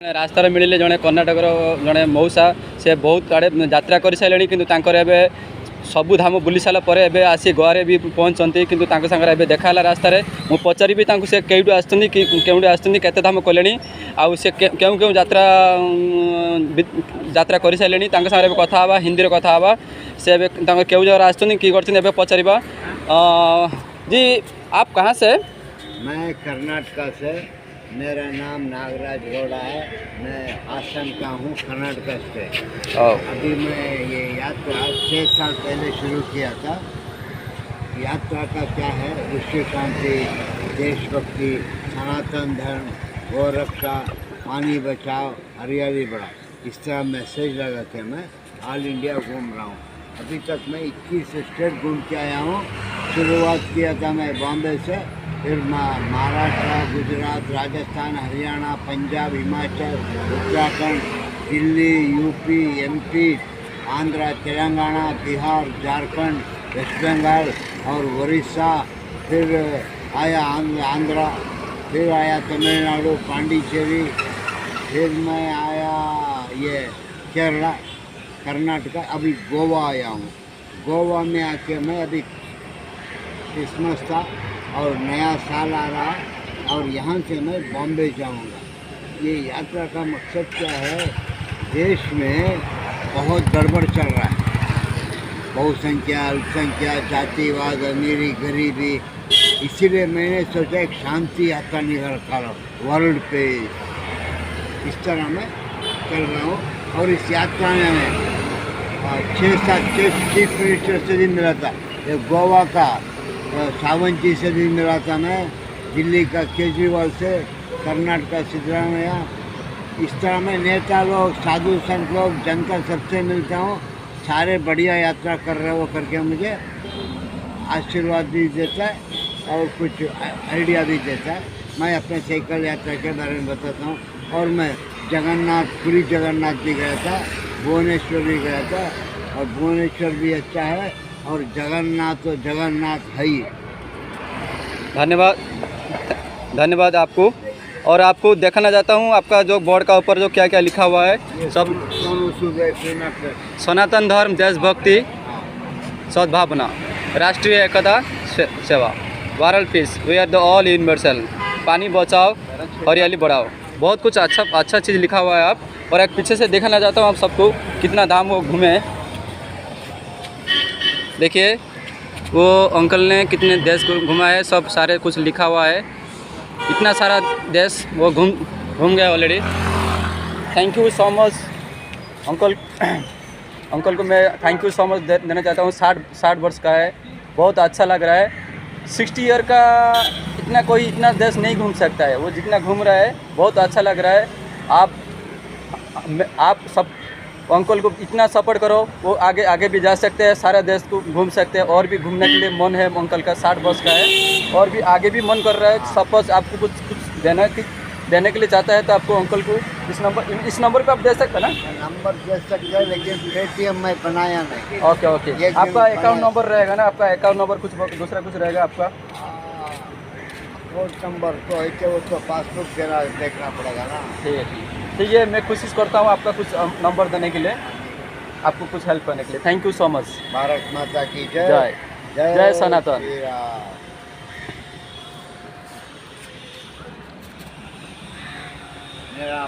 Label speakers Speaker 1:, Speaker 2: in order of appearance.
Speaker 1: रास्तार मिले जड़े कर्णाटकर जड़े मौसा से बहुत आड़े यात्रा कर सारे कि सबू धाम बुली सारापर एवं आसी गोवे भी पहुँचती कि सागर देखा रास्तार मु पचारि से कईटू आसुँचे धाम कले आउ से क्यों क्यों यात्रा यात्रा कर सारे सागर कथा हिंदी कथा से क्यों जगह आसुँच कि पचार जी आप कहाँ से?
Speaker 2: मैं कर्नाटका से। मेरा नाम नागराज गौड़ा है। मैं आसम का हूँ, कर्नाटक से। अभी मैं ये यात्रा 6 साल पहले शुरू किया था। यात्रा का क्या है, विश्व शांति, देशभक्ति, सनातन धर्म, गौ रक्षा, पानी बचाओ, हरियाली बढ़ाओ, इस तरह मैसेज लगा के मैं ऑल इंडिया घूम रहा हूँ। अभी तक मैं 21 स्टेट घूम के आया हूँ। शुरुआत किया था मैं बॉम्बे से, फिर Maharashtra, Gujarat, Rajasthan, Haryana, Punjab, Himachal, Uttarakhand, Delhi, UP, MP, Andhra, Telangana, Bihar, Jharkhand, West Bengal और उड़ीसा। फिर आया आंध्रा, फिर आया तमिलनाडु, पांडिचेरी, फिर मैं आया ये केरला, कर्नाटका, अभी गोवा आया हूँ। गोवा में आके मैं अभी क्रिसमस था और नया साल आ रहा, और यहाँ से मैं बॉम्बे जाऊँगा। ये यात्रा का मकसद क्या है, देश में बहुत गड़बड़ चल रहा है, बहुसंख्या, अल्पसंख्या, जातिवाद, अमीरी, गरीबी। इसीलिए मैंने सोचा एक शांति यात्रा निकाल वर्ल्ड पे, इस तरह मैं चल रहा हूँ। और इस यात्रा में मैं 6-7 चीफ मिनिस्टर से भी मिला था। एक गोवा का सावंत जी से भी मिला था मैं, दिल्ली का केजरीवाल से, कर्नाटक का सिद्धरामैया। इस तरह मैं नेता लोग, साधु संत लोग, जनता सबसे मिलता हूँ। सारे बढ़िया यात्रा कर रहे हो करके मुझे आशीर्वाद भी देता है और कुछ आइडिया भी देता है। मैं अपने साइकिल यात्रा के बारे में बताता हूँ। और मैं जगन्नाथ, पूरी जगन्नाथ भी गया था, भुवनेश्वर भी गया था, और भुवनेश्वर भी अच्छा है, और जगन्नाथ तो जगन्नाथ है ही।
Speaker 1: धन्यवाद, धन्यवाद आपको। और आपको दिखाना चाहता हूँ आपका जो बोर्ड का ऊपर जो क्या क्या लिखा हुआ है, सब सनातन धर्म, देशभक्ति, सद्भावना, राष्ट्रीय एकता, सेवा, world peace, we are the all universal, पानी बचाओ, हरियाली बढ़ाओ। बहुत कुछ अच्छा चीज़ लिखा हुआ है आप। और एक पीछे से दिखाना चाहता हूँ आप सबको कितना धाम वो घूमे। देखिए वो अंकल ने कितने देश को घुमा है, सब सारे कुछ लिखा हुआ है। इतना सारा देश वो घूम गया already. Thank you so much uncle. Uncle को मैं थैंक यू सो मच देना चाहता हूँ। 60 वर्ष का है, बहुत अच्छा लग रहा है। 60 ईयर का कोई इतना देश नहीं घूम सकता है, वो जितना घूम रहा है बहुत अच्छा लग रहा है। आप सब अंकल को इतना सपोर्ट करो, वो आगे भी जा सकते हैं, सारा देश को घूम सकते हैं। और भी घूमने के लिए मन है अंकल का, 60 वर्ष का है, और भी आगे भी मन कर रहा है। सपोज आपको कुछ देने के लिए चाहता है तो आपको अंकल को इस नंबर पे आप दे सकते हैं ना?
Speaker 2: नंबर दे सकते हैं, लेकिन पेटीएम में बनाया नहीं।
Speaker 1: ओके। आपका अकाउंट नंबर रहेगा ना? आपका अकाउंट नंबर कुछ दूसरा कुछ रहेगा आपका?
Speaker 2: अकाउंट नंबर तो है, वो तो पासबुक देखना पड़ेगा ना।
Speaker 1: ठीक है, मैं कोशिश करता हूँ आपका कुछ नंबर देने के लिए, आपको कुछ हेल्प करने के लिए। Thank you so much.
Speaker 2: Bharat माता की जय।
Speaker 1: जय जय सनातन।
Speaker 2: मेरा